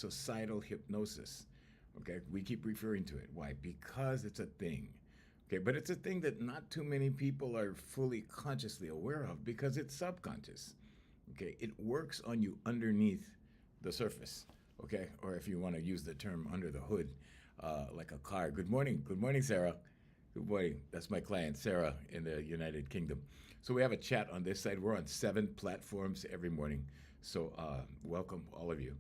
societal hypnosis. Okay, we keep referring to it. Why? Because it's a thing. Okay, but it's a thing that not too many people are fully consciously aware of because it's subconscious. Okay, it works on you underneath the surface. Okay, or if you want to use the term under the hood, like a car. Good morning, Sarah. Good morning. That's my client, Sarah, in the United Kingdom. So we have a chat on this side. We're on 7 platforms every morning. So welcome, all of you.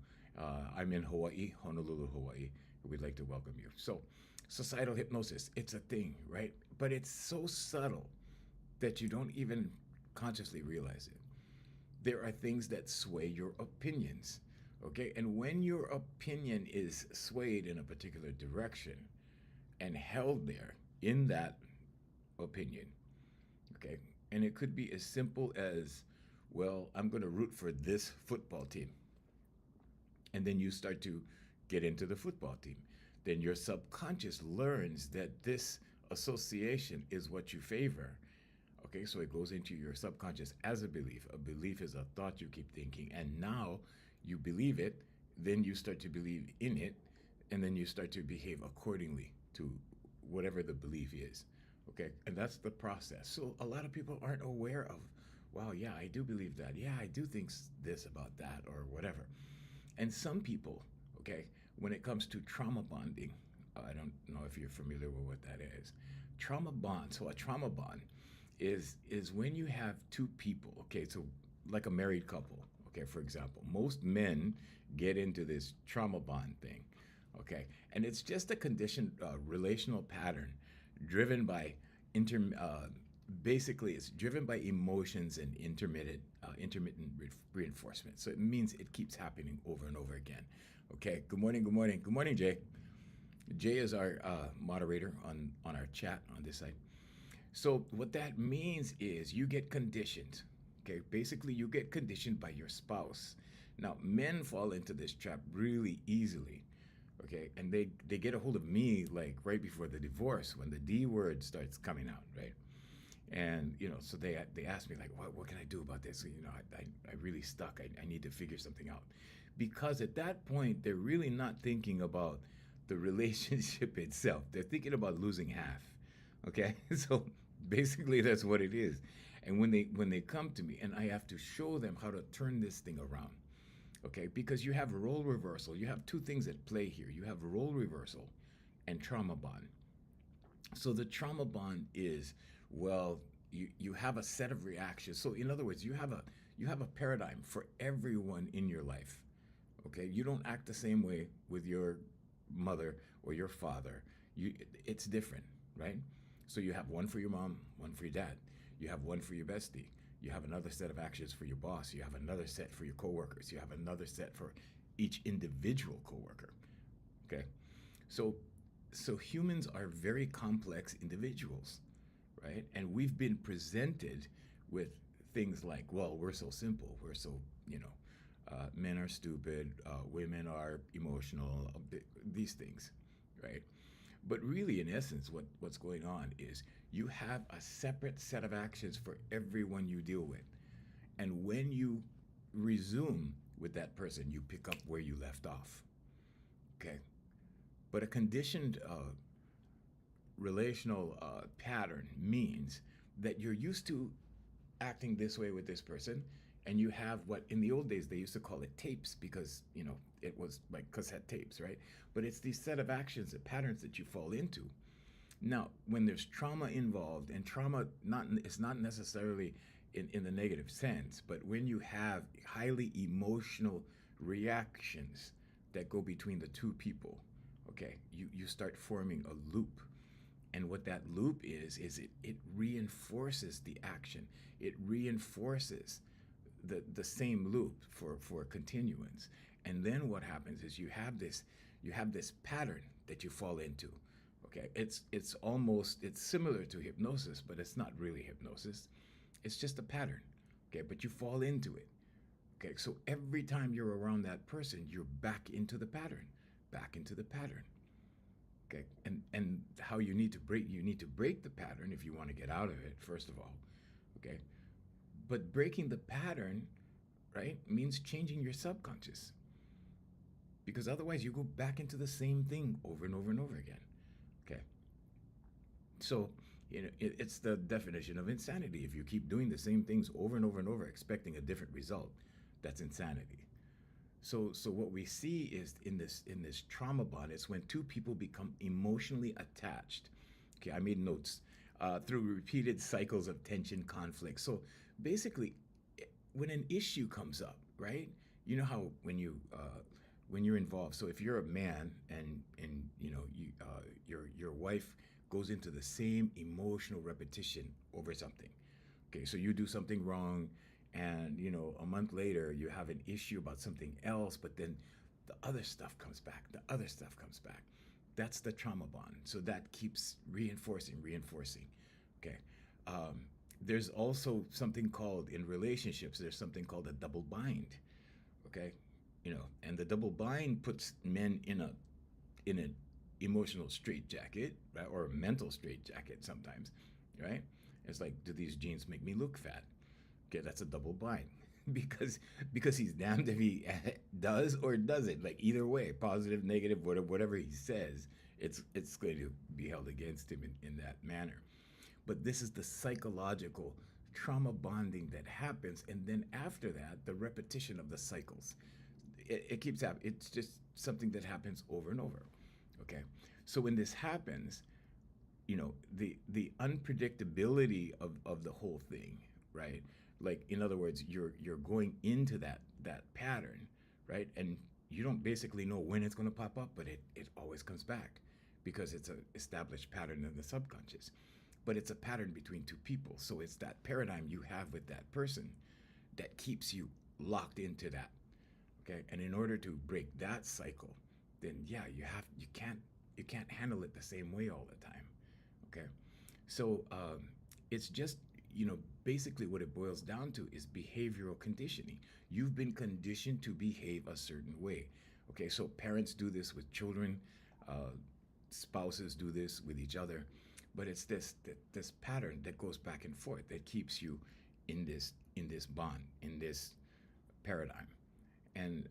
I'm in Hawaii, Honolulu, Hawaii. We'd like to welcome you. So, societal hypnosis, it's a thing, right? But it's so subtle that you don't even consciously realize it. There are things that sway your opinions, okay? And when your opinion is swayed in a particular direction and held there in that opinion, okay? And it could be as simple as, well, I'm going to root for this football team. And then you start to get into the football team. Then your subconscious learns that this association is what you favor. Okay, so it goes into your subconscious as a belief. A belief is a thought you keep thinking, and now you believe it, then you start to believe in it, and then you start to behave accordingly to whatever the belief is. Okay, and that's the process. So a lot of people aren't aware of, wow, yeah, I do believe that. Yeah, I do think this about that, or whatever. And some people, okay, when it comes to trauma bonding, I don't know if you're familiar with what that is. Trauma bond. So a trauma bond is when you have two people, okay, so like a married couple, okay, for example. Most men get into this trauma bond thing, okay, and it's just a conditioned relational pattern driven by inter basically it's driven by emotions and intermittent reinforcement. So it means it keeps happening over and over again. Okay, good morning, good morning, good morning, Jay. Jay is our moderator on our chat on this side. So what that means is you get conditioned. Okay, basically you get conditioned by your spouse. Now men fall into this trap really easily. Okay, and they get a hold of me like right before the divorce when the D word starts coming out, right? And so they ask me like, what can I do about this? So, I really stuck. I need to figure something out, because at that point they're really not thinking about the relationship itself. They're thinking about losing half. Okay, so basically that's what it is. And when they come to me and I have to show them how to turn this thing around, okay, because you have role reversal. You have two things at play here. You have role reversal and trauma bond. So the trauma bond is, well, you have a set of reactions. So in other words, you have a paradigm for everyone in your life. Okay, you don't act the same way with your mother or your father. It's different, right? So you have one for your mom, one for your dad. You have one for your bestie. You have another set of actions for your boss. You have another set for your coworkers. You have another set for each individual coworker. Okay, so humans are very complex individuals, right? And we've been presented with things like, well, we're so simple. We're so, men are stupid, women are emotional, these things, right? But really, in essence, what's going on is you have a separate set of actions for everyone you deal with. And when you resume with that person, you pick up where you left off. Okay? But a conditioned relational pattern means that you're used to acting this way with this person, and you have what in the old days they used to call it tapes, because it was like cassette tapes, right? But it's these set of actions and patterns that you fall into. Now when there's trauma involved, and trauma it's not necessarily in the negative sense, but when you have highly emotional reactions that go between the two people, okay, you start forming a loop. And what that loop is it reinforces the action. It reinforces the same loop for continuance. And then what happens is you have this pattern that you fall into. Okay, it's similar to hypnosis, but it's not really hypnosis. It's just a pattern. Okay, but you fall into it. Okay, so every time you're around that person, you're back into the pattern, back into the pattern. Okay, and how you need to break the pattern if you want to get out of it, first of all. Okay, but breaking the pattern, right, means changing your subconscious. because otherwise you go back into the same thing over and over and over again. Okay. So, it's the definition of insanity. If you keep doing the same things over and over and over, expecting a different result, that's insanity. So what we see is in this trauma bond, it's when two people become emotionally attached. Okay, I made notes through repeated cycles of tension, conflict. So basically, when an issue comes up, right? You know how when you're involved. So if you're a man and your wife goes into the same emotional repetition over something. Okay, so you do something wrong, and a month later you have an issue about something else, but then the other stuff comes back. The other stuff comes back. That's the trauma bond. So that keeps reinforcing, reinforcing. Okay. Um, there's also something called in relationships. There's something called a double bind. Okay, and the double bind puts men in an emotional straitjacket, right, or a mental straitjacket sometimes, right? It's like, do these jeans make me look fat? Okay, that's a double bind because he's damned if he does or doesn't. Like either way, positive, negative, whatever he says, it's going to be held against him in that manner. But this is the psychological trauma bonding that happens, and then after that, the repetition of the cycles. It keeps happening. It's just something that happens over and over. Okay, so when this happens, the unpredictability of the whole thing, right? Like in other words, you're going into that pattern, right? And you don't basically know when it's going to pop up, but it always comes back because it's an established pattern in the subconscious. But it's a pattern between two people, so it's that paradigm you have with that person that keeps you locked into that. Okay, and in order to break that cycle, then yeah, you can't handle it the same way all the time. Okay, so it's just basically what it boils down to is behavioral conditioning. You've been conditioned to behave a certain way. Okay, so parents do this with children, uh, spouses do this with each other, but it's this pattern that goes back and forth that keeps you in this bond, in this paradigm. And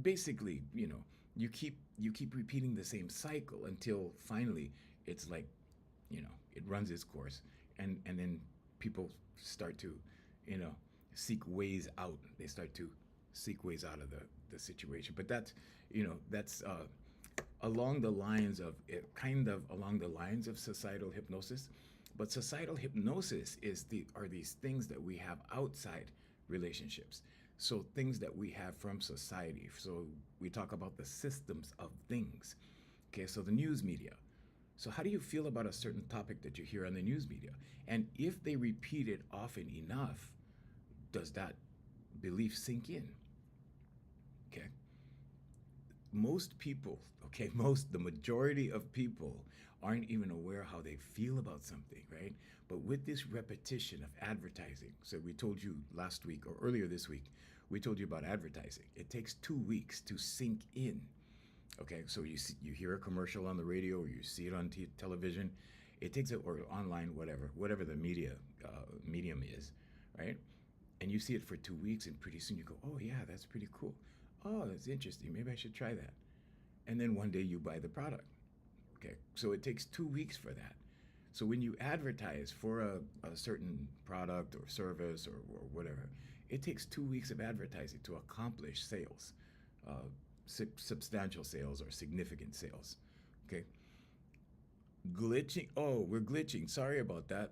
basically, you keep repeating the same cycle until finally it's like, it runs its course, and then people start to, you know, seek ways out. They start to seek ways out of the situation. But that's along the lines of it, kind of along the lines of societal hypnosis. But societal hypnosis are these things that we have outside relationships. So things that we have from society. So we talk about the systems of things. Okay, so the news media. So how do you feel about a certain topic that you hear on the news media? And if they repeat it often enough, does that belief sink in? Okay. Most people, okay, the majority of people aren't even aware how they feel about something, right? But with this repetition of advertising, so we told you last week or earlier this week, we told you about advertising. It takes 2 weeks to sink in. Okay, so you hear a commercial on the radio or you see it on television. It takes it, or online, whatever the medium is, right? And you see it for 2 weeks, and pretty soon you go, oh yeah, that's pretty cool. Oh, that's interesting. Maybe I should try that. And then one day you buy the product. Okay, so it takes 2 weeks for that. So when you advertise for a certain product or service or whatever, it takes 2 weeks of advertising to accomplish sales, substantial sales or significant sales. Okay, glitching. Oh, we're glitching. Sorry about that.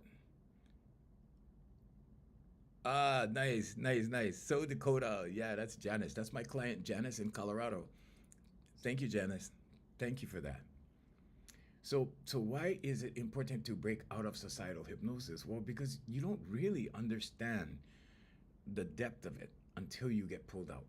Ah, nice, nice, nice. So Dakota, yeah, that's Janice. That's my client, Janice in Colorado. Thank you, Janice. Thank you for that. So why is it important to break out of societal hypnosis? Well, because you don't really understand the depth of it until you get pulled out.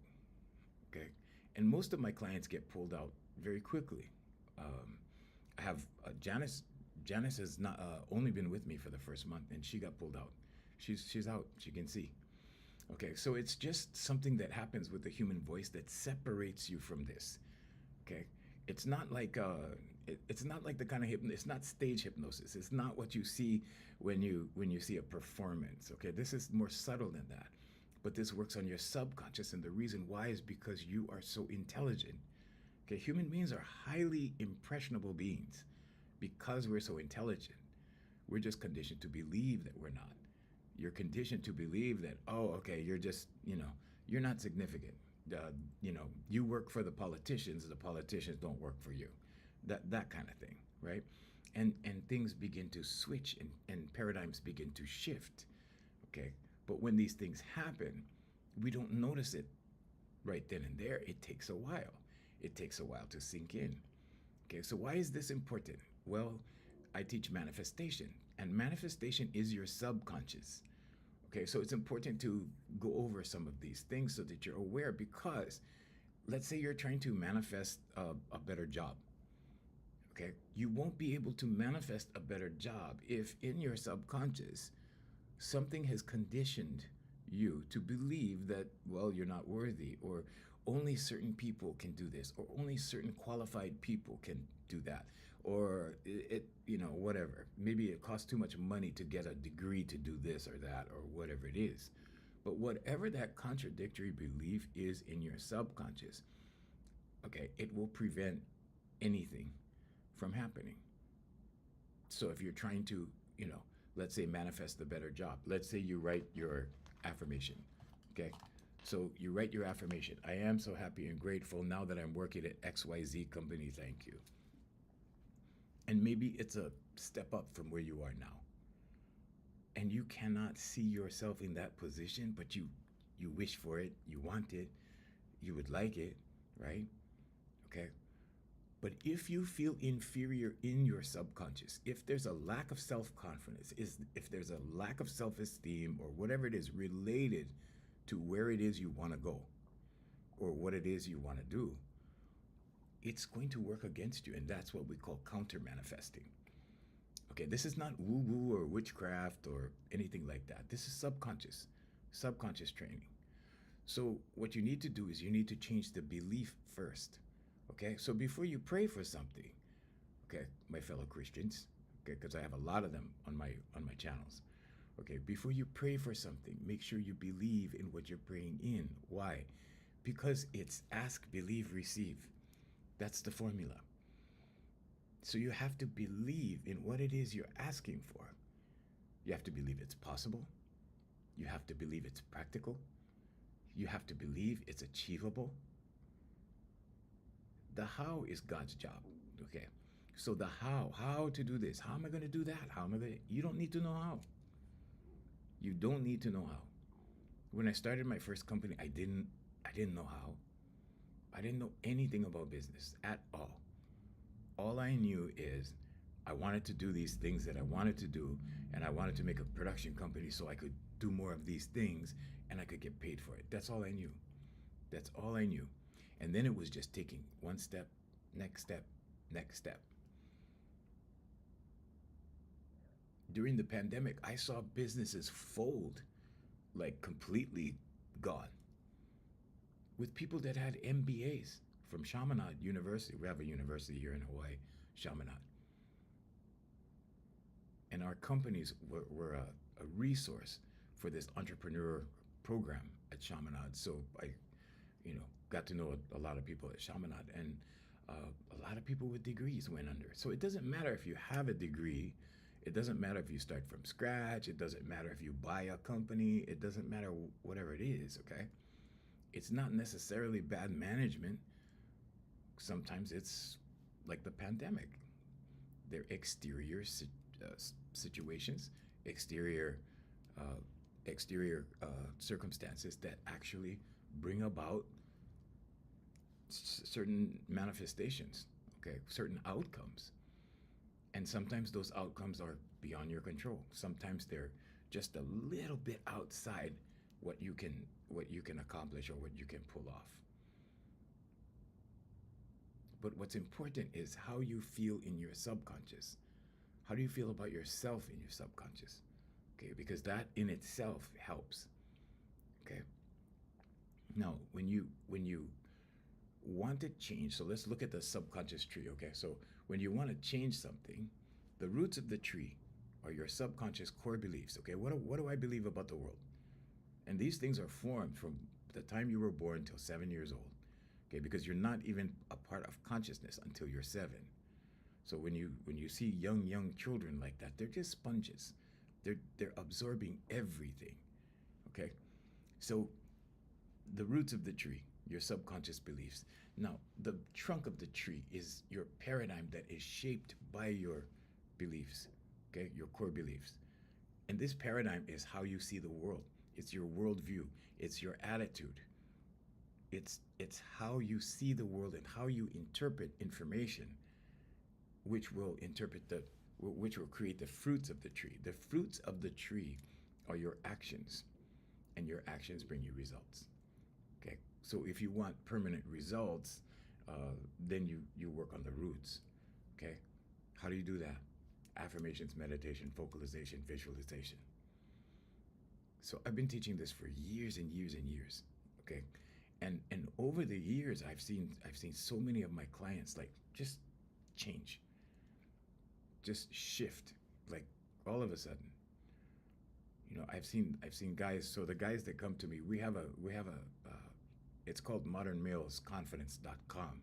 Okay, and most of my clients get pulled out very quickly. I have Janice. Janice has not only been with me for the first month, and she got pulled out. She's out. She can see. Okay, so it's just something that happens with the human voice that separates you from this. Okay, it's not like it's not like the kind of it's not stage hypnosis. It's not what you see when you see a performance. Okay, this is more subtle than that. but this works on your subconscious. And the reason why is because you are so intelligent. Okay, human beings are highly impressionable beings because we're so intelligent. We're just conditioned to believe that we're not. You're conditioned to believe that, oh, okay, you're just, you're not significant. You work for the politicians don't work for you. That kind of thing, right? And things begin to switch and paradigms begin to shift. Okay. But when these things happen, we don't notice it right then and there. It takes a while. It takes a while to sink in. Okay, so why is this important? Well, I teach manifestation, and manifestation is your subconscious. Okay, so it's important to go over some of these things so that you're aware, because let's say you're trying to manifest a better job. Okay, you won't be able to manifest a better job if in your subconscious something has conditioned you to believe that, well, you're not worthy, or only certain people can do this, or only certain qualified people can do that, or whatever. Maybe it costs too much money to get a degree to do this or that, or whatever it is. But whatever that contradictory belief is in your subconscious, okay, it will prevent anything from happening. So if you're trying to, let's say manifest a better job, let's say you write your affirmation, okay? So you write your affirmation. I am so happy and grateful now that I'm working at XYZ company, thank you. And maybe it's a step up from where you are now. And you cannot see yourself in that position, but you wish for it, you want it, you would like it, right? Okay? But if you feel inferior in your subconscious, if there's a lack of self-confidence, if there's a lack of self-esteem or whatever it is related to where it is you want to go or what it is you want to do, it's going to work against you. And that's what we call counter-manifesting. Okay, this is not woo-woo or witchcraft or anything like that. This is subconscious training. So what you need to do is you need to change the belief first. Okay, so before you pray for something, okay, my fellow Christians, okay, because I have a lot of them on my channels. Okay, before you pray for something, make sure you believe in what you're praying in. Why? Because it's ask, believe, receive. That's the formula. So you have to believe in what it is you're asking for. You have to believe it's possible. You have to believe it's practical. You have to believe it's achievable. The how is God's job, okay? So the how to do this. How am I going to do that? You don't need to know how. You don't need to know how. When I started my first company, I didn't know how. I didn't know anything about business at all. All I knew is I wanted to do these things that I wanted to do, and I wanted to make a production company so I could do more of these things and I could get paid for it. That's all I knew. That's all I knew. And then it was just taking one step, next step, next step. During the pandemic, I saw businesses fold, like completely gone, with people that had MBAs from Chaminade University. We have a university here in Hawaii, Chaminade. And our companies were a resource for this entrepreneur program at Chaminade. So I, got to know a lot of people at Chaminade, and a lot of people with degrees went under. So it doesn't matter if you have a degree. It doesn't matter if you start from scratch. It doesn't matter if you buy a company. It doesn't matter whatever it is, okay? It's not necessarily bad management. Sometimes it's like the pandemic. They're exterior situations, exterior circumstances that actually bring about certain manifestations, okay, certain outcomes. And sometimes those outcomes are beyond your control. Sometimes they're just a little bit outside what you can accomplish or what you can pull off. But what's important is how you feel in your subconscious. How do you feel about yourself in your subconscious? Okay, because that in itself helps. Okay. Now, when you want to change, so let's look at the subconscious tree. Okay, so when you want to change something, the roots of the tree are your subconscious core beliefs. Okay, what do I believe about the world? And these things are formed from the time you were born till 7 years old. Okay, because you're not even a part of consciousness until you're 7. So when you see young children like that, they're just sponges. They're absorbing everything. Okay? So the roots of the tree, your subconscious beliefs. Now, the trunk of the tree is your paradigm that is shaped by your beliefs, okay? Your core beliefs. And this paradigm is how you see the world. It's your worldview. It's your attitude. It's how you see the world and how you interpret information, which will create the fruits of the tree. The fruits of the tree are your actions, and your actions bring you results. Okay, so if you want permanent results, then you work on the roots. Okay, how do you do that? Affirmations, meditation, focalization, visualization. So I've been teaching this for years and years and years. Okay, and over the years, I've seen so many of my clients like just change, just shift, like all of a sudden. I've seen guys. So the guys that come to me, we have a it's called modernmalesconfidence.com.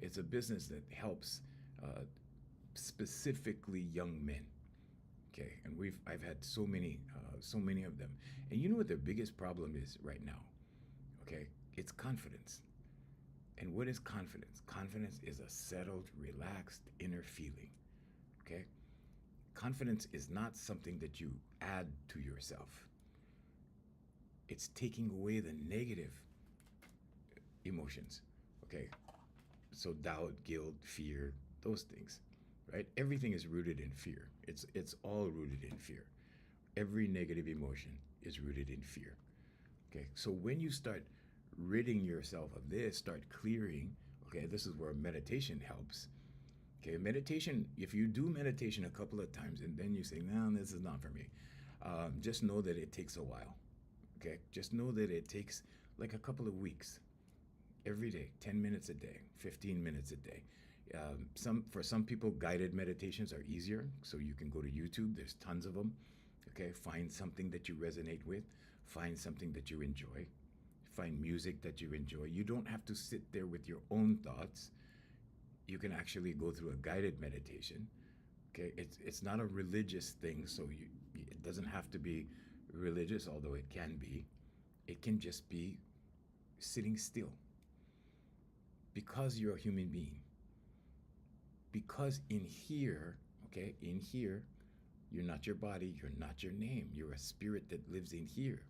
It's a business that helps specifically young men. Okay, and I've had so many of them. And you know what their biggest problem is right now? Okay, it's confidence. And what is confidence? Confidence is a settled, relaxed inner feeling. Okay, confidence is not something that you add to yourself. It's taking away the negative emotions. Okay, so doubt, guilt, fear, those things, right? Everything is rooted in fear. It's all rooted in fear. Every negative emotion is rooted in fear. Okay, so when you start ridding yourself of this, start clearing. Okay, this is where meditation helps. Okay, meditation, if you do meditation a couple of times and then you say, no, this is not for me, just know that it takes a while. Okay, just know that it takes like a couple of weeks. Every day, 10 minutes a day, 15 minutes a day. For some people, guided meditations are easier, so you can go to YouTube. There's tons of them. Okay, find something that you resonate with. Find something that you enjoy. Find music that you enjoy. You don't have to sit there with your own thoughts. You can actually go through a guided meditation. Okay, it's not a religious thing, so it doesn't have to be religious, although it can be. It can just be sitting still. Because you're a human being. Because in here, okay, in here, you're not your body, you're not your name, you're a spirit that lives in here.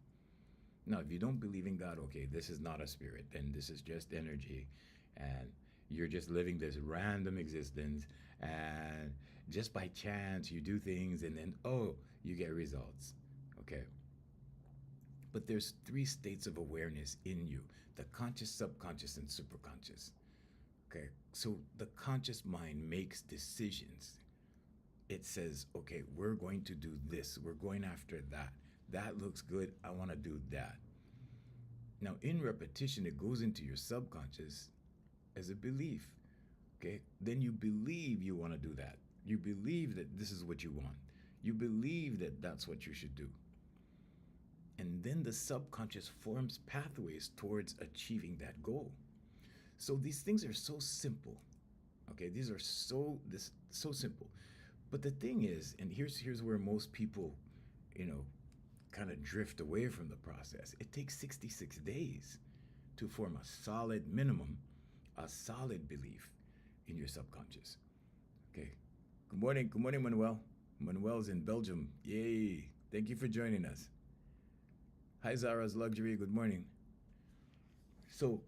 Now, if you don't believe in God, okay, this is not a spirit, then this is just energy, and you're just living this random existence, and just by chance you do things, and then, oh, you get results, okay? But there's 3 states of awareness in you: the conscious, subconscious, and superconscious. Okay, so the conscious mind makes decisions. It says, okay, we're going to do this. We're going after that. That looks good. I want to do that. Now, in repetition, it goes into your subconscious as a belief. Okay, then you believe you want to do that. You believe that this is what you want. You believe that that's what you should do. And then the subconscious forms pathways towards achieving that goal. So these things are so simple. Okay, these are so simple. But the thing is, and here's where most people, kind of drift away from the process. It takes 66 days to form a solid minimum, a solid belief in your subconscious. Okay. Good morning, Manuel. Manuel's in Belgium. Yay. Thank you for joining us. Hi, Zara's Luxury. Good morning. So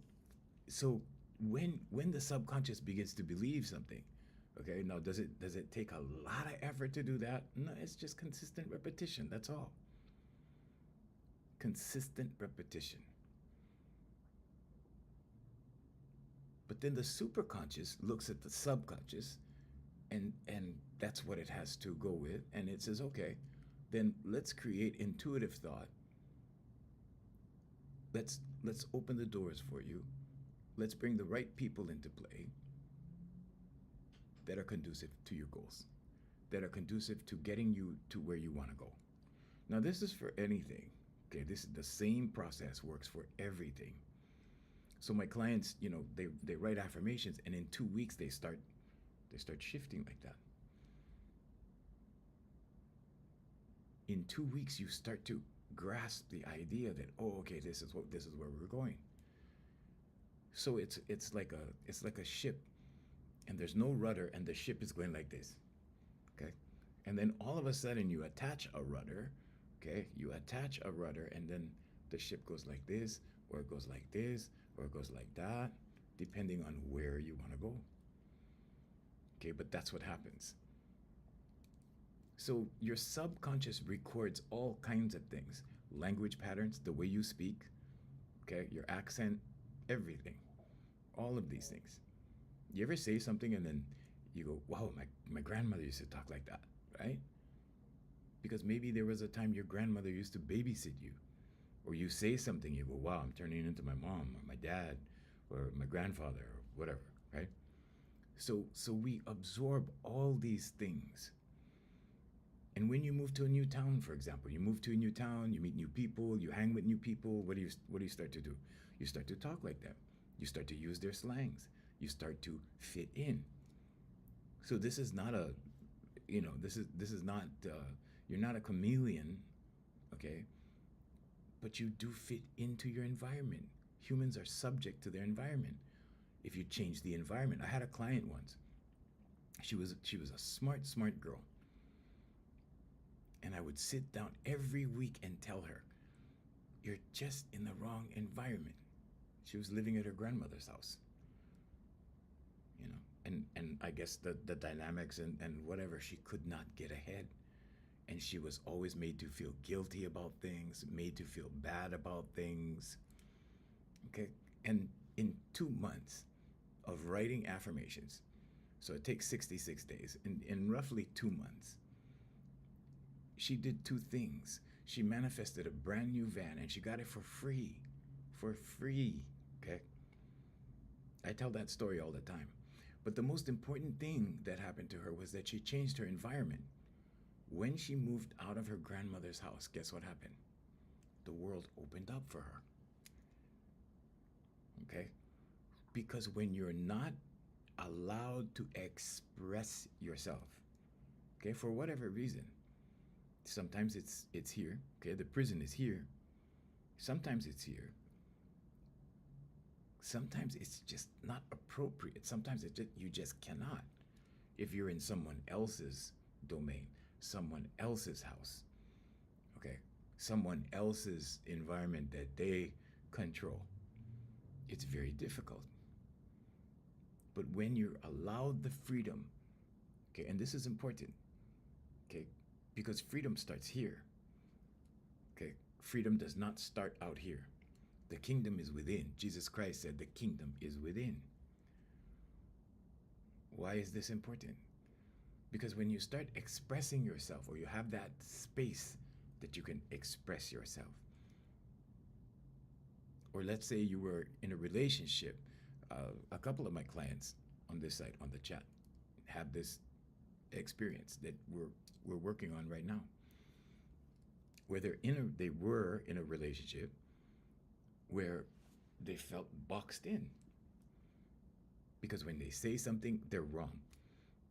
when the subconscious begins to believe something, okay, now does it take a lot of effort to do that? No, it's just consistent repetition. That's all. Consistent repetition. But then the superconscious looks at the subconscious, and that's what it has to go with, and it says, okay, then let's create intuitive thought. Let's open the doors for you. Let's bring the right people into play that are conducive to your goals, that are conducive to getting you to where you want to go. Now, this is for anything, Okay, this is the same process works for everything. So my clients, they write affirmations, and in 2 weeks they start shifting like that. In 2 weeks you start to grasp the idea that, oh, okay, this is where we're going. So it's like a ship, and there's no rudder, and the ship is going like this. Okay, and then all of a sudden you attach a rudder. Okay, you attach a rudder, and then the ship goes like this, or it goes like this, or it goes like that, depending on where you want to go. Okay, but that's what happens. So your subconscious records all kinds of things: language patterns, the way you speak, okay, your accent, everything, all of these things. You ever say something and then you go, wow, my grandmother used to talk like that, right? Because maybe there was a time your grandmother used to babysit you, or you say something, you go, wow, I'm turning into my mom or my dad or my grandfather or whatever, right? So we absorb all these things. And when you move to a new town, for example, you move to a new town, you meet new people, you hang with new people, what do you start to do? You start to talk like them. You start to use their slangs. You start to fit in. So this is not a, this is not, you're not a chameleon, okay? But you do fit into your environment. Humans are subject to their environment. If you change the environment, I had a client once. She was a smart girl. And I would sit down every week and tell her, you're just in the wrong environment. She was living at her grandmother's house. And I guess the dynamics and whatever, she could not get ahead. And she was always made to feel guilty about things, made to feel bad about things. Okay. And in 2 months of writing affirmations, so it takes 66 days, in roughly 2 months, she did two things. She manifested a brand new van, and she got it for free. For free. Okay. I tell that story all the time. But the most important thing that happened to her was that she changed her environment. When she moved out of her grandmother's house, guess what happened? The world opened up for her. Okay? Because when you're not allowed to express yourself, okay, for whatever reason, sometimes it's here, okay, the prison is here. Sometimes it's here. Sometimes it's just not appropriate. Sometimes you just cannot. If you're in someone else's domain, someone else's house, okay, someone else's environment that they control, it's very difficult. But when you're allowed the freedom, okay, and this is important, okay, because freedom starts here, okay, freedom does not start out here. The kingdom is within. Jesus Christ said the kingdom is within. Why is this important? Because when you start expressing yourself, or you have that space that you can express yourself, or let's say you were in a relationship, a couple of my clients on this site, on the chat, have this experience that we're working on right now, where they were in a relationship where they felt boxed in, because when they say something, they're wrong.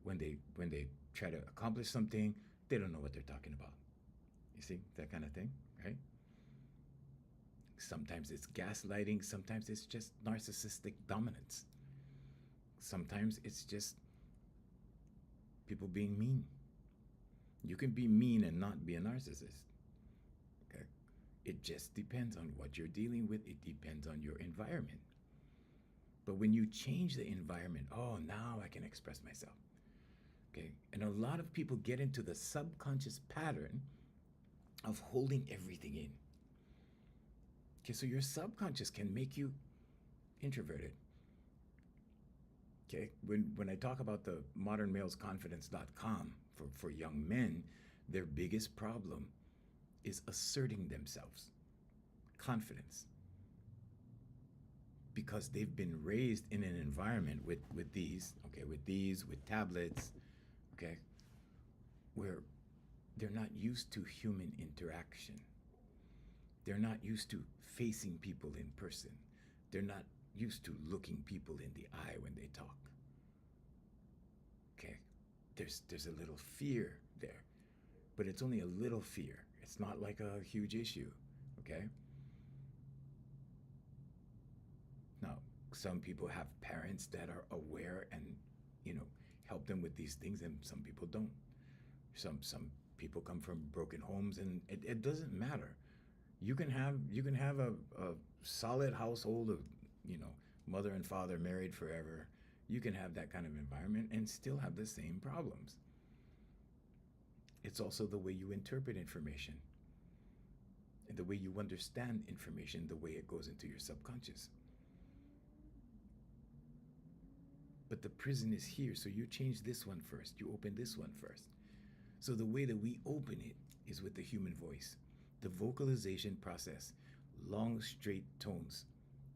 When they try to accomplish something, they don't know what they're talking about. You see, that kind of thing, right? Sometimes it's gaslighting, sometimes it's just narcissistic dominance. Sometimes it's just people being mean. You can be mean and not be a narcissist. Okay? It just depends on what you're dealing with. It depends on your environment. But when you change the environment, oh, now I can express myself. Okay? And a lot of people get into the subconscious pattern of holding everything in. Okay, so your subconscious can make you introverted. Okay, when I talk about the modernmalesconfidence.com for young men, their biggest problem is asserting themselves, confidence, because they've been raised in an environment with tablets, okay, where they're not used to human interaction. They're not used to facing people in person. They're not used to looking people in the eye when they talk. Okay? There's a little fear there, but it's only a little fear. It's not like a huge issue. Okay? Now, some people have parents that are aware and, you know, help them with these things, and some people don't. Some people come from broken homes, and it doesn't matter. You can have a solid household of, you know, mother and father married forever. You can have that kind of environment and still have the same problems. It's also the way you interpret information and the way you understand information, the way it goes into your subconscious. But the prison is here, so you change this one first. You open this one first. So the way that we open it is with the human voice, the vocalization process, long, straight tones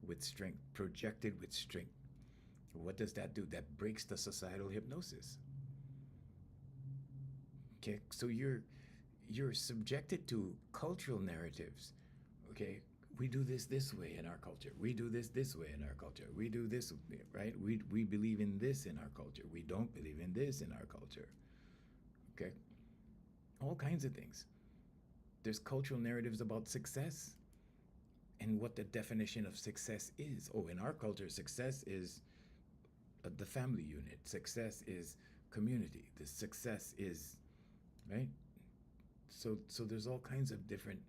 with strength, projected with strength. What does that do? That breaks the societal hypnosis. Okay, so you're subjected to cultural narratives. Okay, we do this way in our culture. We do this way in our culture. We do this, right? We believe in this in our culture. We don't believe in this in our culture. Okay, all kinds of things. There's cultural narratives about success and what the definition of success is. Oh, in our culture, success is the family unit. Success is community. The success is, right? So there's all kinds of different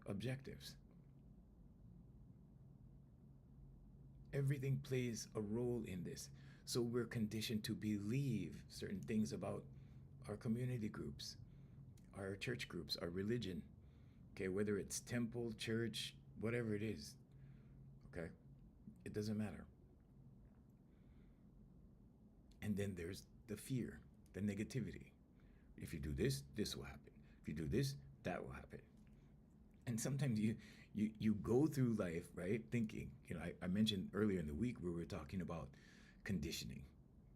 objectives. Everything plays a role in this. So we're conditioned to believe certain things about our community groups, our church groups, our religion. Okay, whether it's temple, church, whatever it is. Okay, it doesn't matter. And then there's the fear, the negativity. If you do this, this will happen. If you do this, that will happen. And sometimes you go through life, right, thinking, you know, I mentioned earlier in the week where we were talking about conditioning,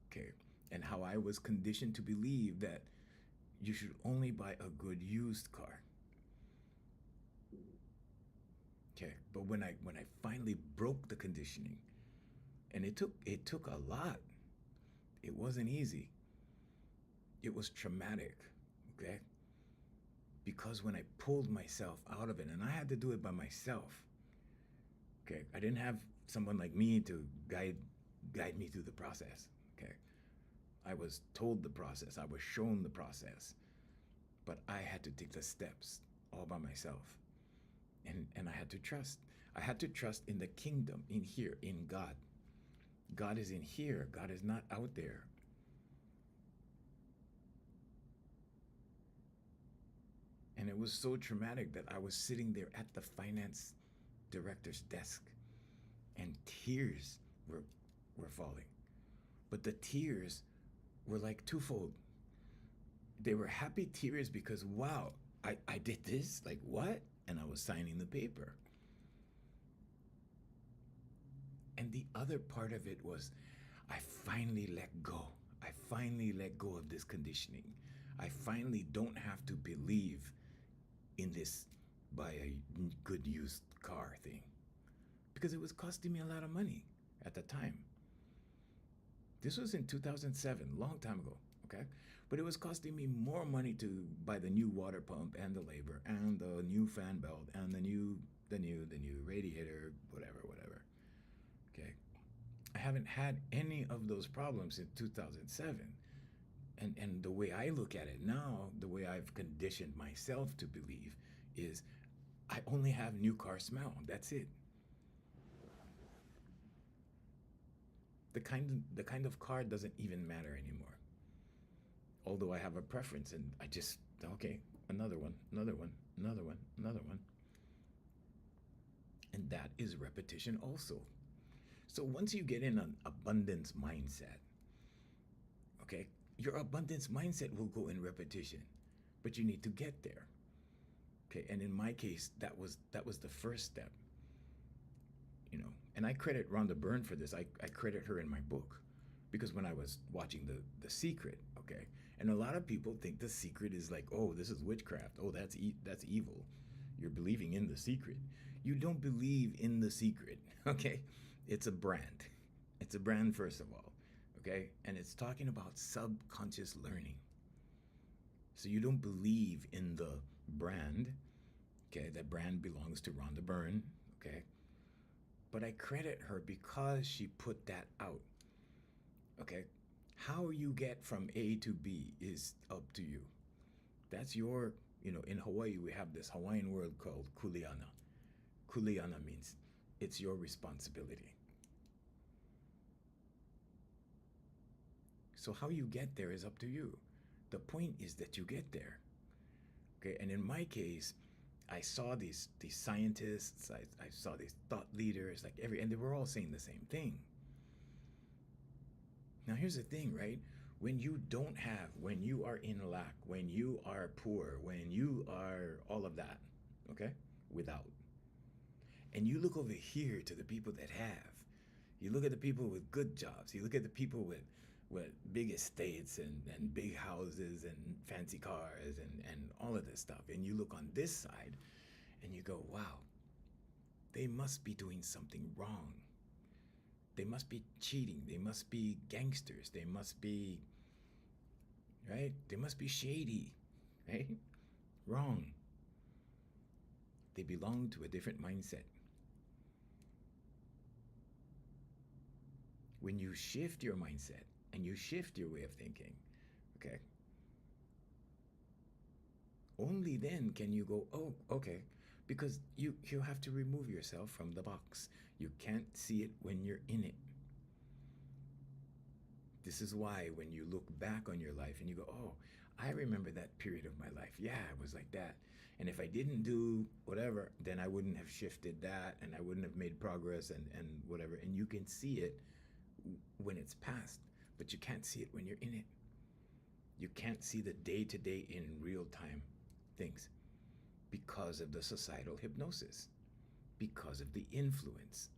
okay, and how I was conditioned to believe that you should only buy a good used car. Okay, but when I finally broke the conditioning, and it took a lot. It wasn't easy. It was traumatic, okay? Because when I pulled myself out of it, and I had to do it by myself, okay? I didn't have someone like me to guide me through the process, okay? I was told the process, I was shown the process, but I had to take the steps all by myself. And I had to trust. I had to trust in the kingdom, in here, in God. God is in here. God is not out there. And it was so traumatic that I was sitting there at the finance director's desk and tears were falling. But the tears were like twofold. They were happy tears because, wow, I did this? Like, what? And I was signing the paper. And the other part of it was, I finally let go. I finally let go of this conditioning. I finally don't have to believe in this buy a good used car thing, because it was costing me a lot of money at the time. This was in 2007, long time ago, okay? But it was costing me more money to buy the new water pump and the labor and the new fan belt and the new radiator, whatever. Okay. I haven't had any of those problems since 2007. And the way I look at it now, the way I've conditioned myself to believe is I only have new car smell. That's it. The kind of car doesn't even matter anymore. Although I have a preference, and I just, okay, another one. And that is repetition also. So once you get in an abundance mindset, okay, your abundance mindset will go in repetition, but you need to get there. Okay, and in my case, that was the first step. You know, and I credit Rhonda Byrne for this. I credit her in my book, because when I was watching the Secret, okay, and a lot of people think The Secret is like, oh, this is witchcraft. Oh, that's evil. You're believing in the secret. You don't believe in the secret, okay? It's a brand. It's a brand, first of all, okay? And it's talking about subconscious learning. So you don't believe in the brand, okay? That brand belongs to Rhonda Byrne, okay? But I credit her because she put that out, okay? How you get from A to B is up to you. That's your, in Hawaii, we have this Hawaiian word called kuleana. Kuleana means it's your responsibility. So how you get there is up to you. The point is that you get there. Okay, and in my case, I saw these scientists, I saw these thought leaders, and they were all saying the same thing. Now here's the thing, right? When you don't have, when you are in lack, when you are poor, when you are all of that, okay, without, and you look over here to the people that have, you look at the people with good jobs, you look at the people with big estates and big houses and fancy cars and all of this stuff, and you look on this side and you go, wow, they must be doing something wrong. They must be cheating. They must be gangsters. They must be, right? They must be shady, right? Wrong. They belong to a different mindset. When you shift your mindset and you shift your way of thinking, okay, only then can you go, oh, okay, because you have to remove yourself from the box. You can't see it when you're in it. This is why when you look back on your life and you go, oh, I remember that period of my life. Yeah, it was like that. And if I didn't do whatever, then I wouldn't have shifted that and I wouldn't have made progress and whatever. And you can see it when it's past, but you can't see it when you're in it. You can't see the day-to-day in real time things because of the societal hypnosis, because of the influence.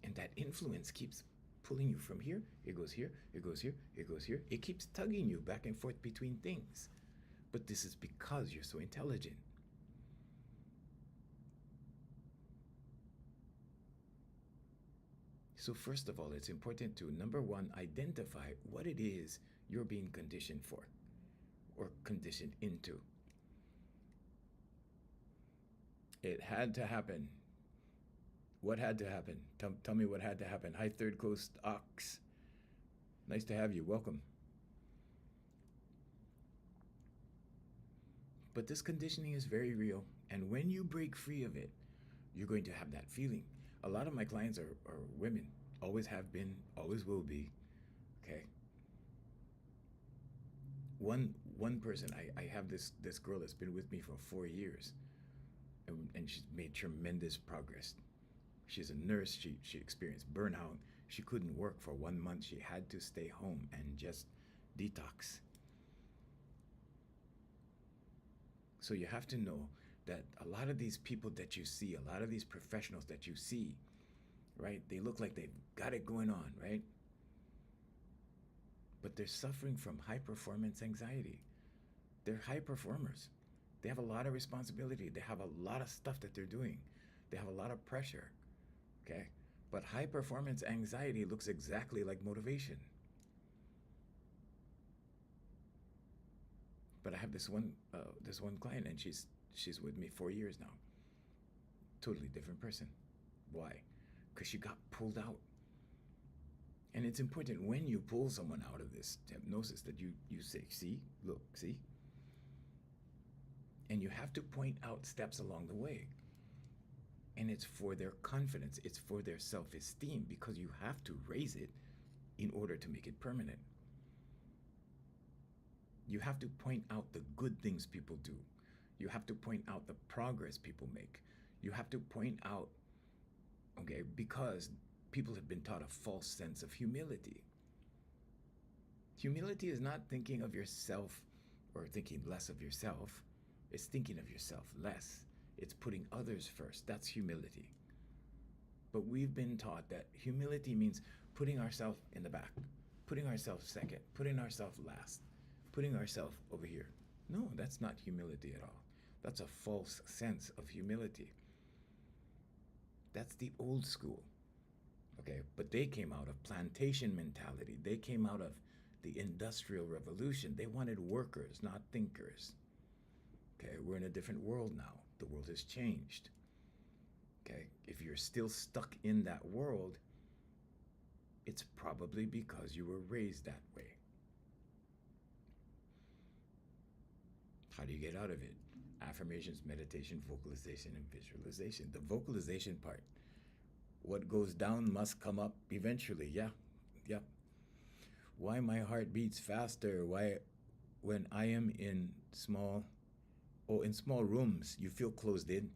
And that influence keeps pulling you from here, it goes here, it goes here, it goes here. It keeps tugging you back and forth between things. But this is because you're so intelligent. So first of all, it's important to, number one, identify what it is you're being conditioned for or conditioned into. It had to happen. What had to happen? Tell me what had to happen. Hi, Third Coast Ox. Nice to have you. Welcome. But this conditioning is very real. And when you break free of it, you're going to have that feeling. A lot of my clients are women. Always have been, always will be. Okay. One person, I have this girl that's been with me for 4 years. And she's made tremendous progress. She's a nurse. She experienced burnout. She couldn't work for 1 month. She had to stay home and just detox. So you have to know that a lot of these people that you see, a lot of these professionals that you see, right? They look like they've got it going on, right? But they're suffering from high performance anxiety. They're high performers. They have a lot of responsibility. They have a lot of stuff that they're doing. They have a lot of pressure, okay? But high performance anxiety looks exactly like motivation. But I have this one client, and she's with me 4 years now. Totally different person. Why? Because she got pulled out. And it's important when you pull someone out of this hypnosis that you say, see, look, see. And you have to point out steps along the way. And it's for their confidence. It's for their self-esteem, because you have to raise it in order to make it permanent. You have to point out the good things people do. You have to point out the progress people make. You have to point out, okay, because people have been taught a false sense of humility. Humility is not thinking of yourself or thinking less of yourself. It's thinking of yourself less. It's putting others first. That's humility. But we've been taught that humility means putting ourselves in the back, putting ourselves second, putting ourselves last, putting ourselves over here. No, that's not humility at all. That's a false sense of humility. That's the old school. Okay, but they came out of plantation mentality. They came out of the industrial revolution. They wanted workers, not thinkers. Okay, we're in a different world now. The world has changed. Okay, if you're still stuck in that world, it's probably because you were raised that way. How do you get out of it? Affirmations, meditation, vocalization, and visualization. The vocalization part, what goes down must come up eventually. Yeah, yeah. Why my heart beats faster? Why, when I am in small rooms, you feel closed in.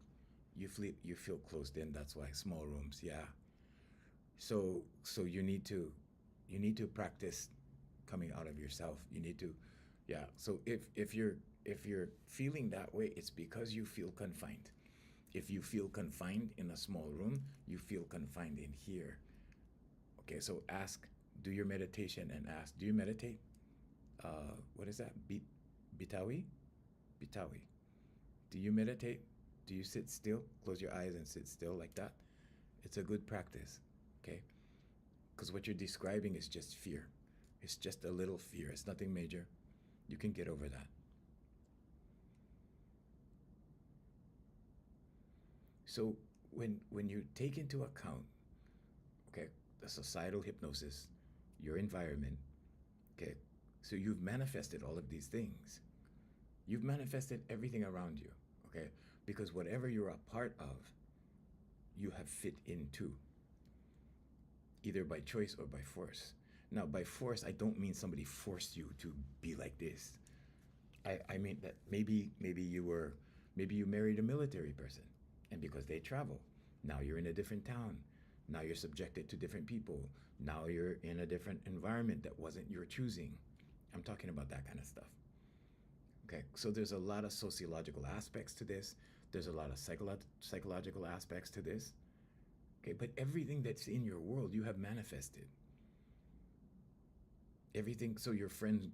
You feel closed in. That's why small rooms. Yeah. So you need to practice coming out of yourself. You need to, yeah. So if you're feeling that way, it's because you feel confined. If you feel confined in a small room, you feel confined in here. Okay, so do your meditation and ask, do you meditate? What is that? Bitawi? Bitawi. Do you meditate? Do you sit still? Close your eyes and sit still like that. It's a good practice, okay? Because what you're describing is just fear. It's just a little fear. It's nothing major. You can get over that. So when you take into account, okay, the societal hypnosis, your environment, okay, so you've manifested all of these things. You've manifested everything around you, okay, because whatever you're a part of, you have fit into, either by choice or by force. Now, by force, I don't mean somebody forced you to be like this. I mean that maybe you married a military person, and because they travel, now you're in a different town. Now you're subjected to different people. Now you're in a different environment that wasn't your choosing. I'm talking about that kind of stuff. Okay, so there's a lot of sociological aspects to this. There's a lot of psychological aspects to this. Okay, but everything that's in your world, you have manifested. Everything. So your friends.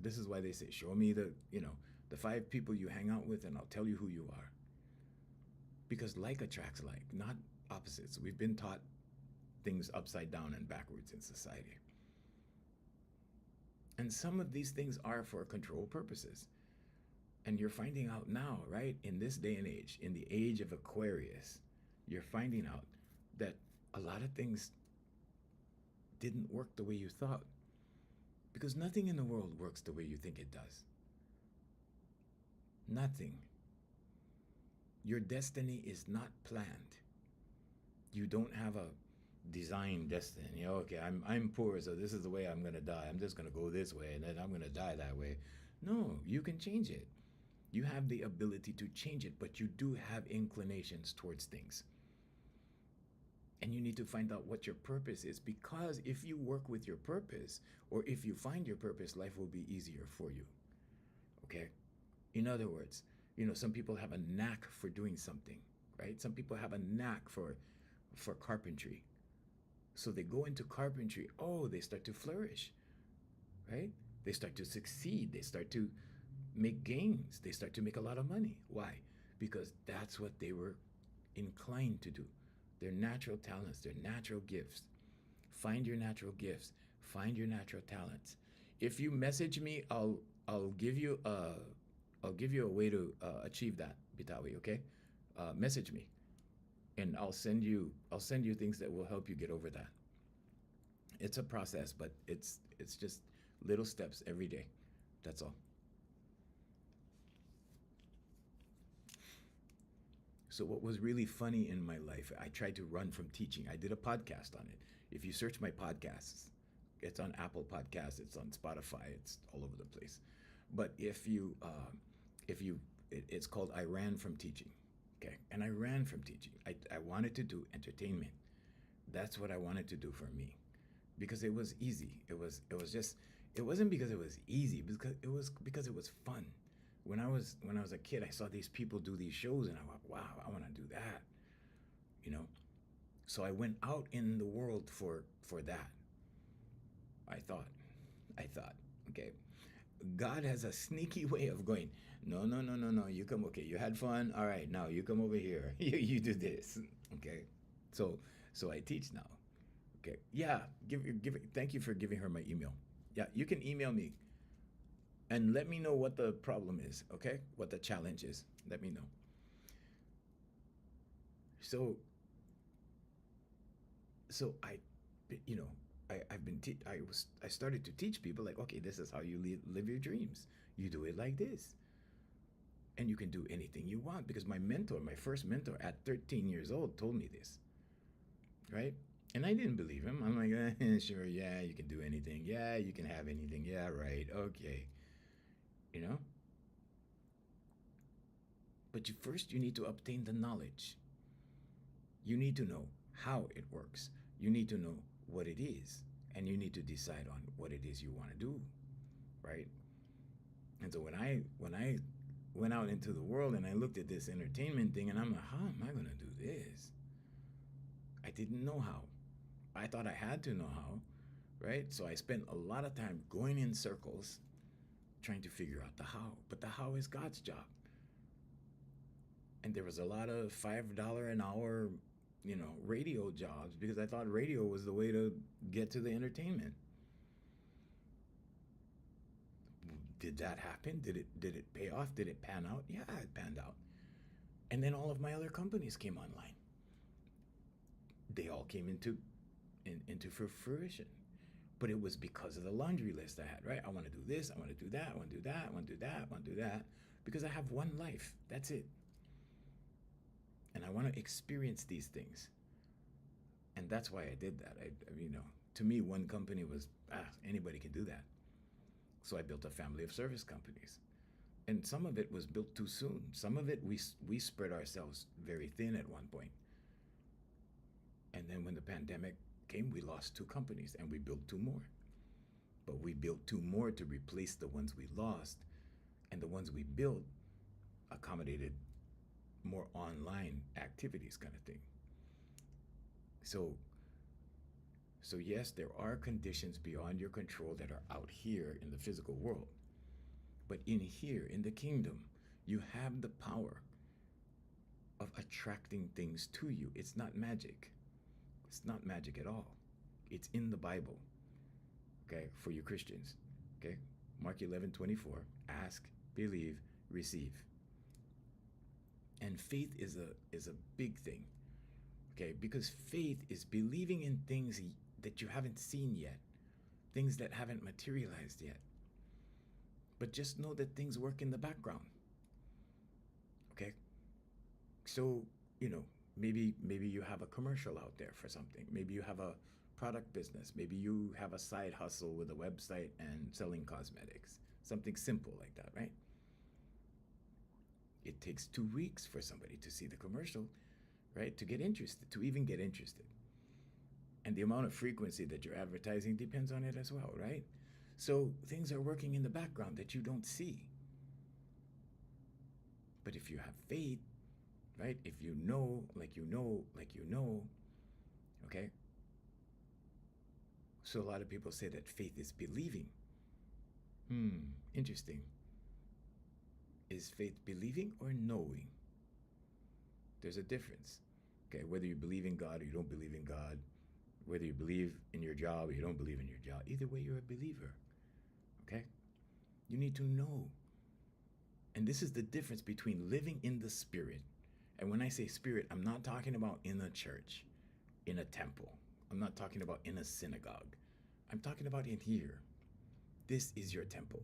This is why they say, show me the five people you hang out with, and I'll tell you who you are. Because like attracts like, not opposites. We've been taught things upside down and backwards in society. And some of these things are for control purposes. And you're finding out now, right? In this day and age, in the age of Aquarius, you're finding out that a lot of things didn't work the way you thought. Because nothing in the world works the way you think it does. Nothing. Your destiny is not planned. You don't have a designed destiny. Okay, I'm poor, so this is the way I'm gonna die. I'm just gonna go this way, and then I'm gonna die that way. No, you can change it. You have the ability to change it, but you do have inclinations towards things. And you need to find out what your purpose is, because if you work with your purpose, or if you find your purpose, life will be easier for you. Okay? In other words, some people have a knack for doing something, right? Some people have a knack for carpentry. So they go into carpentry, they start to flourish, right? They start to succeed, they start to make gains, they start to make a lot of money. Why? Because that's what they were inclined to do. Their natural talents, their natural gifts. Find your natural gifts, find your natural talents. If you message me, I'll give you a way to achieve that, Bitawi, okay? Message me, and I'll send you things that will help you get over that. It's a process, but it's just little steps every day. That's all. So what was really funny in my life, I tried to run from teaching. I did a podcast on it. If you search my podcasts, it's on Apple Podcasts, it's on Spotify, it's all over the place. But it's called I Ran from Teaching. Okay, and I ran from teaching. I wanted to do entertainment. That's what I wanted to do for me, because it was easy. It wasn't because it was easy, because it was fun. When I was a kid, I saw these people do these shows, and I went, wow, I want to do that. You know, so I went out in the world for that. I thought, okay. God has a sneaky way of going, no, no, no, no, no. You come, okay, you had fun. All right, now you come over here. You do this. Okay. So so I teach now. Okay. Yeah. Thank you for giving her my email. Yeah, you can email me and let me know what the problem is, okay? What the challenge is. Let me know. So so you know, I started to teach people like, okay, this is how you live your dreams. You do it like this, and you can do anything you want because my mentor, my first mentor at 13 years old, told me this, right? And I didn't believe him. I'm like, sure, yeah, you can do anything. Yeah, you can have anything. Yeah, right. Okay, you know. But first, you need to obtain the knowledge. You need to know how it works. You need to know what it is, and you need to decide on what it is you want to do, right? And so when I went out into the world and I looked at this entertainment thing, and I'm like, how am I gonna do this? I didn't know how. I thought I had to know how, right? So I spent a lot of time going in circles trying to figure out the how. But the how is God's job. And there was a lot of $5 an hour, radio jobs because I thought radio was the way to get to the entertainment. Did that happen? Did it pay off? Did it pan out? Yeah, it panned out. And then all of my other companies came online. They all came into fruition. But it was because of the laundry list I had, right? I want to do this, I want to do that, I want to do that, I want to do that, I want to do that. Because I have one life. That's it. And I want to experience these things. And that's why I did that. To me, one company was, anybody can do that. So I built a family of service companies. And some of it was built too soon. Some of it, we spread ourselves very thin at one point. And then when the pandemic came, we lost two companies and we built two more. But we built two more to replace the ones we lost. And the ones we built accommodated more online activities kind of thing. So yes, there are conditions beyond your control that are out here in the physical world. But in here, in the kingdom, you have the power of attracting things to you. It's not magic. It's not magic at all. It's in the Bible. Okay, for you Christians. Okay, Mark 11:24. Ask, believe, receive. And faith is a big thing. Okay, because faith is believing in things that you haven't seen yet, things that haven't materialized yet. But just know that things work in the background. Okay? So, maybe you have a commercial out there for something. Maybe you have a product business. Maybe you have a side hustle with a website and selling cosmetics. Something simple like that, right? It takes 2 weeks for somebody to see the commercial, right? To get interested, to even get interested. And the amount of frequency that you're advertising depends on it as well, right? So things are working in the background that you don't see. But if you have faith, right? If you know, like you know, like you know, okay? So a lot of people say that faith is believing. Interesting. Is faith believing or knowing? There's a difference. Okay, whether you believe in God or you don't believe in God, whether you believe in your job or you don't believe in your job, either way, you're a believer. Okay? You need to know. And this is the difference between living in the spirit. And when I say spirit, I'm not talking about in a church, in a temple. I'm not talking about in a synagogue. I'm talking about in here. This is your temple.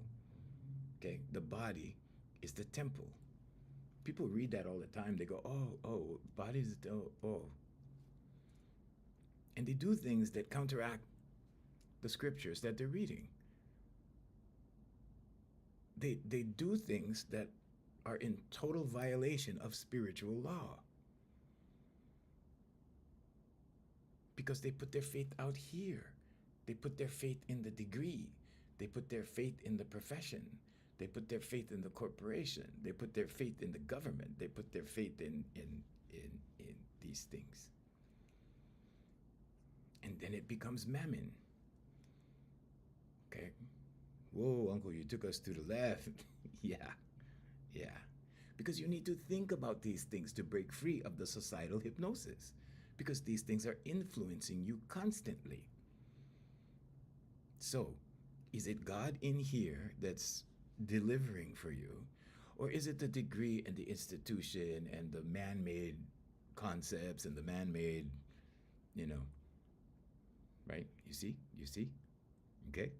Okay? The body is the temple. People read that all the time. They go, oh, bodies, oh. And they do things that counteract the scriptures that they're reading. They do things that are in total violation of spiritual law. Because they put their faith out here. They put their faith in the degree. They put their faith in the profession. They put their faith in the corporation. They put their faith in the government. They put their faith in these things. And then it becomes mammon. Okay? Whoa, uncle, you took us to the left. Yeah, yeah. Because you need to think about these things to break free of the societal hypnosis. Because these things are influencing you constantly. So, is it God in here that's delivering for you? Or is it the degree and the institution and the man made concepts and the man made, you know, right? You see? You see? Okay?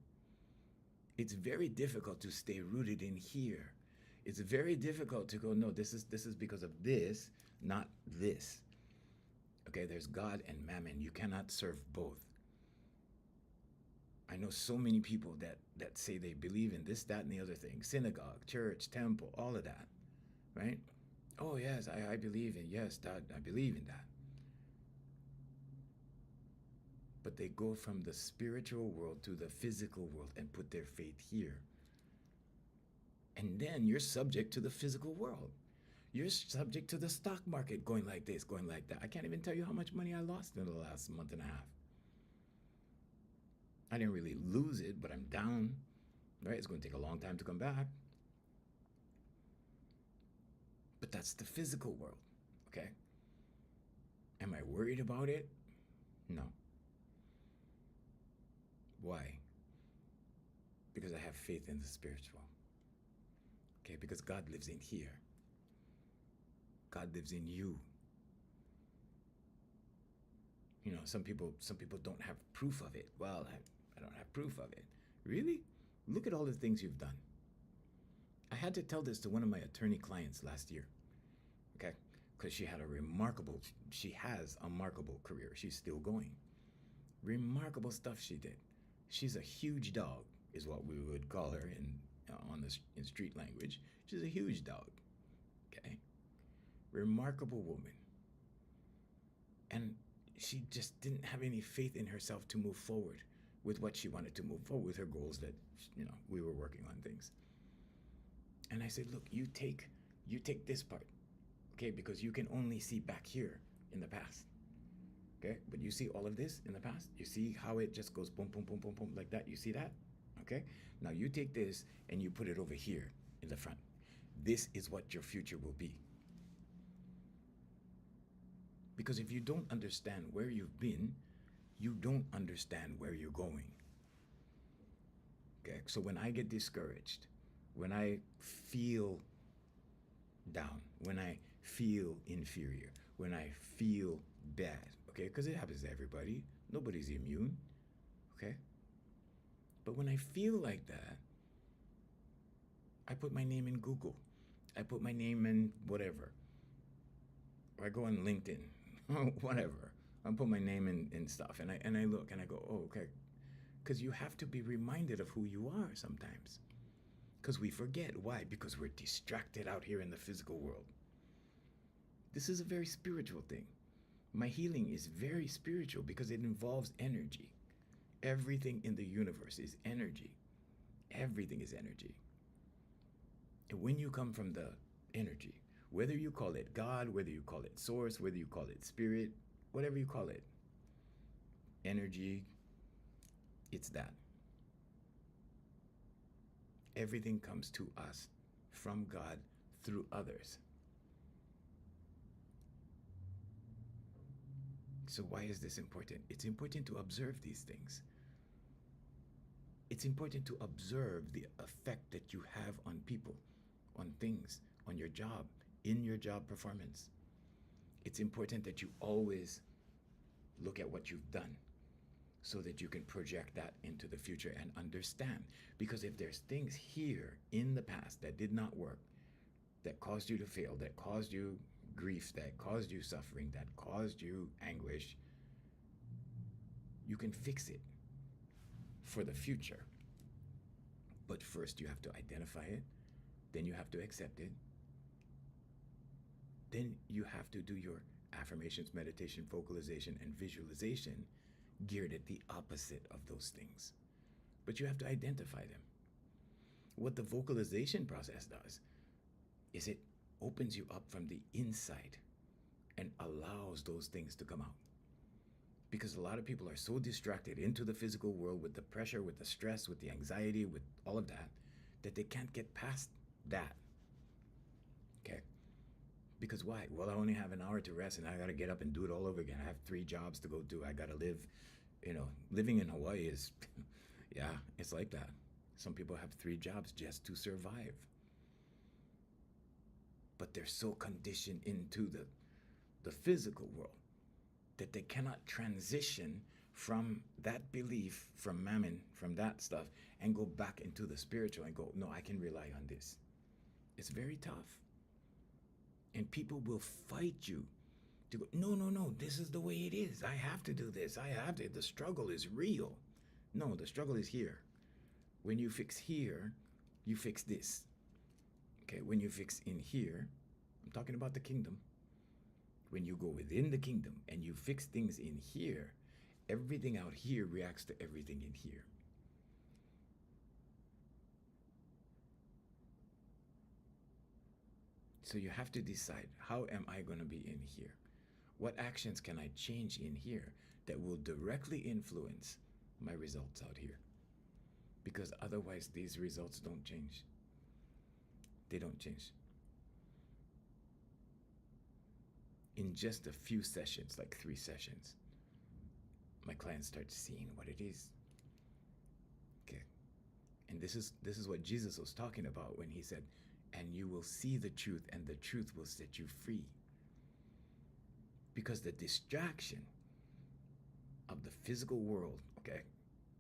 It's very difficult to stay rooted in here. It's very difficult to go, no, this is because of this, not this. Okay, there's God and mammon. You cannot serve both. I know so many people that say they believe in this, that, and the other thing. Synagogue, church, temple, all of that. Right? Oh yes, I believe in yes, that I believe in that. But they go from the spiritual world to the physical world and put their faith here. And then you're subject to the physical world. You're subject to the stock market going like this, going like that. I can't even tell you how much money I lost in the last month and a half. I didn't really lose it, but I'm down, right? It's going to take a long time to come back. But that's the physical world, okay? Am I worried about it? No. Why? Because I have faith in the spiritual. Okay, because God lives in here. God lives in you. You know, some people don't have proof of it. Well, I don't have proof of it. Really? Look at all the things you've done. I had to tell this to one of my attorney clients last year. Okay? Because she has a remarkable career. She's still going. Remarkable stuff she did. She's a huge dog, is what we would call her in street language. She's a huge dog. Okay? Remarkable woman. And she just didn't have any faith in herself to move forward with what she wanted to move forward with her goals that, you know, we were working on things. And I said, look, you take this part, okay, because you can only see back here in the past. Okay, but you see all of this in the past? You see how it just goes boom, boom, boom, boom, boom, like that? You see that? Okay, now you take this and you put it over here in the front. This is what your future will be. Because if you don't understand where you've been, you don't understand where you're going. Okay, so when I get discouraged, when I feel down, when I feel inferior, when I feel bad, okay, because it happens to everybody, nobody's immune, okay? But when I feel like that, I put my name in Google. I put my name in whatever. Or I go on LinkedIn, whatever. I put my name in stuff, and I look and I go, oh, okay. Because you have to be reminded of who you are sometimes. Because we forget. Why? Because we're distracted out here in the physical world. This is a very spiritual thing. My healing is very spiritual because it involves energy. Everything in the universe is energy. Everything is energy. And when you come from the energy, whether you call it God, whether you call it source, whether you call it spirit, whatever you call it, energy, it's that. Everything comes to us from God through others. So why is this important? It's important to observe these things. It's important to observe the effect that you have on people, on things, on your job, in your job performance. It's important that you always look at what you've done so that you can project that into the future and understand. Because if there's things here in the past that did not work, that caused you to fail, that caused you grief, that caused you suffering, that caused you anguish, you can fix it for the future. But first you have to identify it, then you have to accept it, then you have to do your affirmations, meditation, vocalization, and visualization geared at the opposite of those things. But you have to identify them. What the vocalization process does is it opens you up from the inside and allows those things to come out. Because a lot of people are so distracted into the physical world with the pressure, with the stress, with the anxiety, with all of that, that they can't get past that. Okay? Because why? Well, I only have an hour to rest and I got to get up and do it all over again. I have 3 jobs to go do. I got to live. Living in Hawaii is, yeah, it's like that. Some people have 3 jobs just to survive. But they're so conditioned into the physical world that they cannot transition from that belief, from mammon, from that stuff, and go back into the spiritual and go, no, I can rely on this. It's very tough. And people will fight you to go, no, no, no, this is the way it is. I have to do this. I have to. The struggle is real. No, the struggle is here. When you fix here, you fix this. Okay, when you fix in here, I'm talking about the kingdom. When you go within the kingdom and you fix things in here, everything out here reacts to everything in here. So you have to decide, how am I going to be in here? What actions can I change in here that will directly influence my results out here? Because otherwise these results don't change. They don't change. In just a few sessions, like 3 sessions, my clients start seeing what it is. Okay. And this is what Jesus was talking about when he said, and you will see the truth, and the truth will set you free. Because the distraction of the physical world, okay,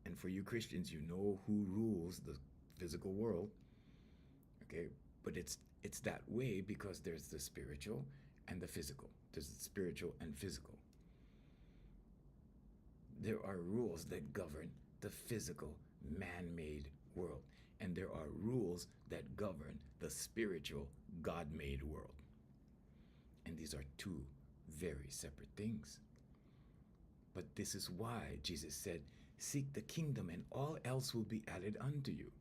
and for you Christians, you know who rules the physical world, okay, but it's that way because there's the spiritual and the physical. There's the spiritual and physical. There are rules that govern the physical, man-made world. And there are rules that govern the spiritual, God-made world. And these are 2 very separate things. But this is why Jesus said, seek the kingdom and all else will be added unto you.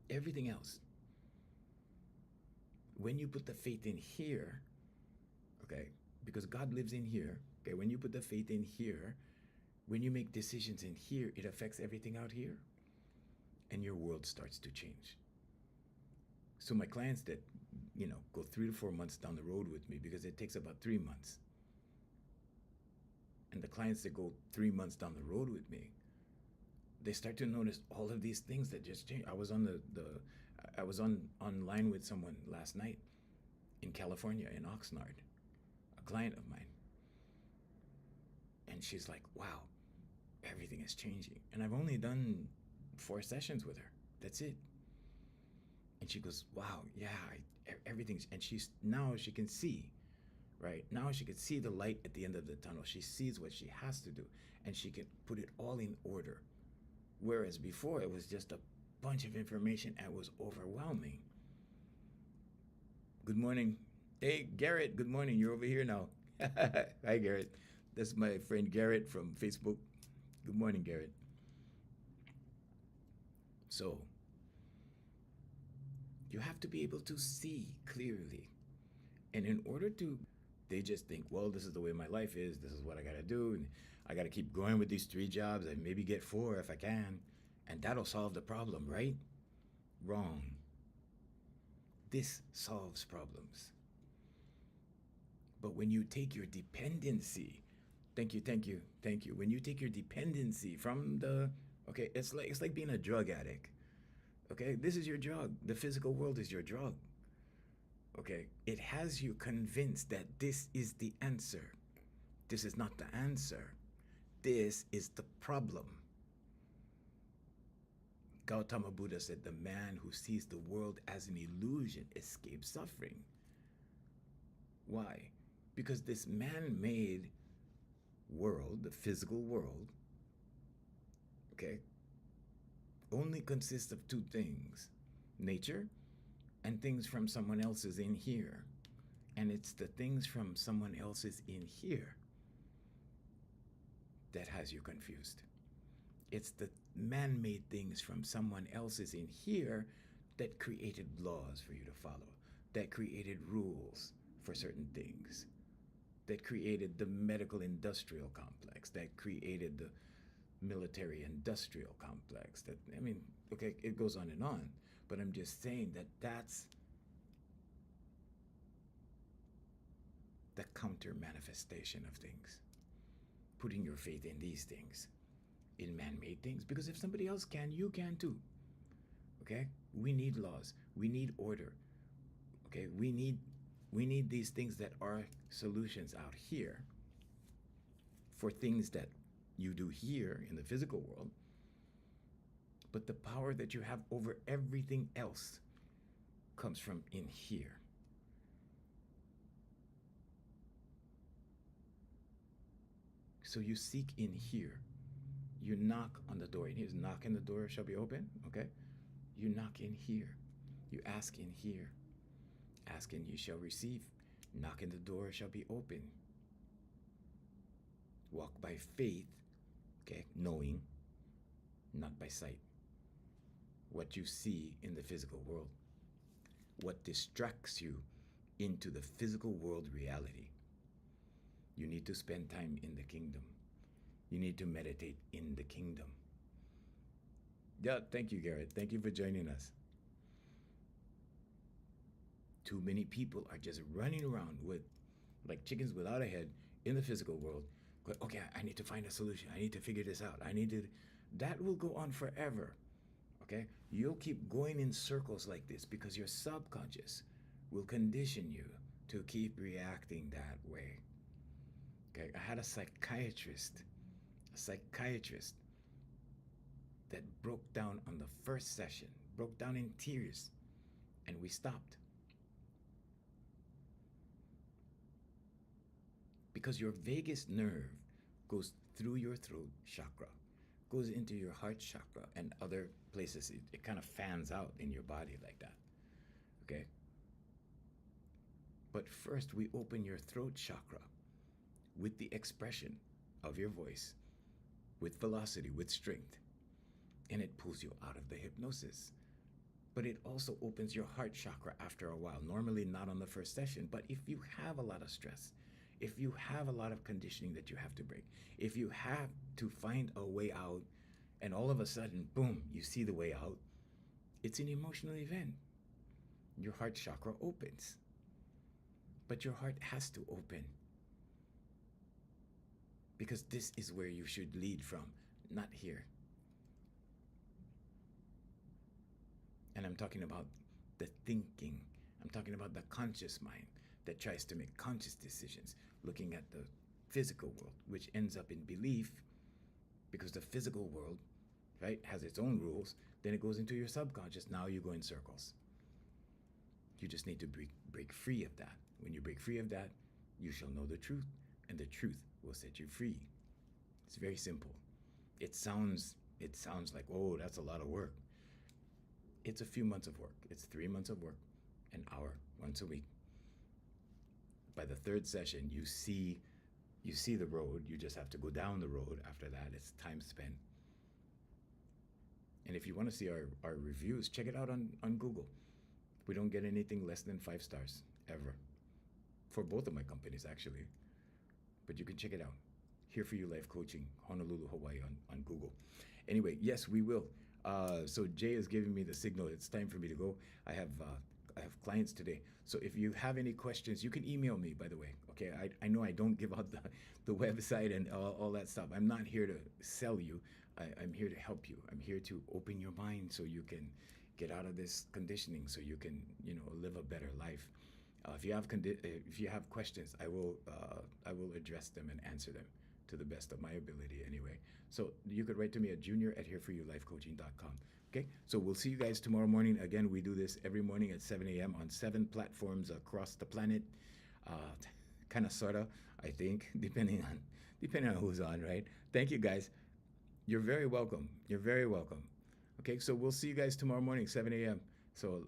Everything else. When you put the faith in here, okay, because God lives in here, okay, when you put the faith in here, when you make decisions in here, it affects everything out here. And your world starts to change. So my clients that, go 3 to 4 months down the road with me, because it takes about 3 months. And the clients that go 3 months down the road with me, they start to notice all of these things that just change. I was on I was online with someone last night in California, in Oxnard, a client of mine. And she's like, wow, everything is changing. And I've only done 4 sessions with her. That's it. And she goes, wow, yeah, everything's, and now she can see, right? Now she can see the light at the end of the tunnel. She sees what she has to do, and she can put it all in order. Whereas before, it was just a bunch of information and it was overwhelming. Good morning. Hey, Garrett, good morning. You're over here now. Hi, Garrett. That's my friend Garrett from Facebook. Good morning, Garrett. So, you have to be able to see clearly. And in order to, they just think, well, this is the way my life is. This is what I got to do. And I got to keep going with these 3 jobs and maybe get 4 if I can. And that'll solve the problem, right? Wrong. This solves problems. But when you take your dependency, thank you. When you take your dependency from okay, it's like being a drug addict. Okay, this is your drug. The physical world is your drug. Okay, it has you convinced that this is the answer. This is not the answer. This is the problem. Gautama Buddha said, the man who sees the world as an illusion escapes suffering. Why? Because this man-made world, the physical world, okay, only consists of 2 things, nature and things from someone else's in here. And it's the things from someone else's in here that has you confused. It's the man-made things from someone else's in here that created laws for you to follow, that created rules for certain things, that created the medical industrial complex, that created the military industrial complex. That, I mean, okay, it goes on and on, but I'm just saying that that's the counter manifestation of things. Putting your faith in these things, in man-made things, because if somebody else can, you can too. Okay? We need laws. We need order. Okay? We need these things that are solutions out here for things that you do here in the physical world. But the power that you have over everything else comes from in here. So you seek in here. You knock on the door. And here's knock, and the door shall be open. Okay? You knock in here. You ask in here. Ask and you shall receive. Knock and the door shall be open. Walk by faith, okay, knowing, not by sight. What you see in the physical world. What distracts you into the physical world reality. You need to spend time in the kingdom. You need to meditate in the kingdom. Yeah, thank you, Garrett. Thank you for joining us. Too many people are just running around with like chickens without a head in the physical world. Okay, I need to find a solution. I need to figure this out. That will go on forever. Okay? You'll keep going in circles like this because your subconscious will condition you to keep reacting that way. Okay, I had a psychiatrist that broke down on the first session, broke down in tears, and we stopped. Because your vagus nerve goes through your throat chakra, goes into your heart chakra and other places. It kind of fans out in your body like that. Okay? But first, we open your throat chakra with the expression of your voice, with velocity, with strength, and it pulls you out of the hypnosis. But it also opens your heart chakra after a while, normally not on the first session. But if you have a lot of stress, if you have a lot of conditioning that you have to break, if you have to find a way out, and all of a sudden, boom, you see the way out, it's an emotional event. Your heart chakra opens. But your heart has to open. Because this is where you should lead from, not here. And I'm talking about the thinking. I'm talking about the conscious mind that tries to make conscious decisions, looking at the physical world, which ends up in belief, because the physical world, right, has its own rules. Then it goes into your subconscious. Now you go in circles. You just need to break free of that. When you break free of that, you shall know the truth, and the truth will set you free. It's very simple. It sounds like, oh, that's a lot of work. It's a few months of work. It's 3 months of work, an hour once a week. By the third session, you see the road. You just have to go down the road. After that, it's time spent. And if you want to see our reviews, check it out on Google. We don't get anything less than 5 stars, ever. For both of my companies, actually. But you can check it out. Here For You Life Coaching, Honolulu, Hawaii on Google. Anyway, yes, we will. So Jay is giving me the signal. It's time for me to go. I have clients today. So if you have any questions, you can email me, by the way. Okay, I know I don't give out the website and all that stuff. I'm not here to sell you. I'm here to help you. I'm here to open your mind so you can get out of this conditioning, so you can, live a better life. If you have questions, I will address them and answer them to the best of my ability anyway. So you could write to me at junior@hereforyoulifecoaching.com. Okay, so we'll see you guys tomorrow morning. Again, we do this every morning at 7 a.m. on 7 platforms across the planet. Kind of, sort of, I think, depending on who's on, right? Thank you, guys. You're very welcome. You're very welcome. Okay, so we'll see you guys tomorrow morning, 7 a.m. So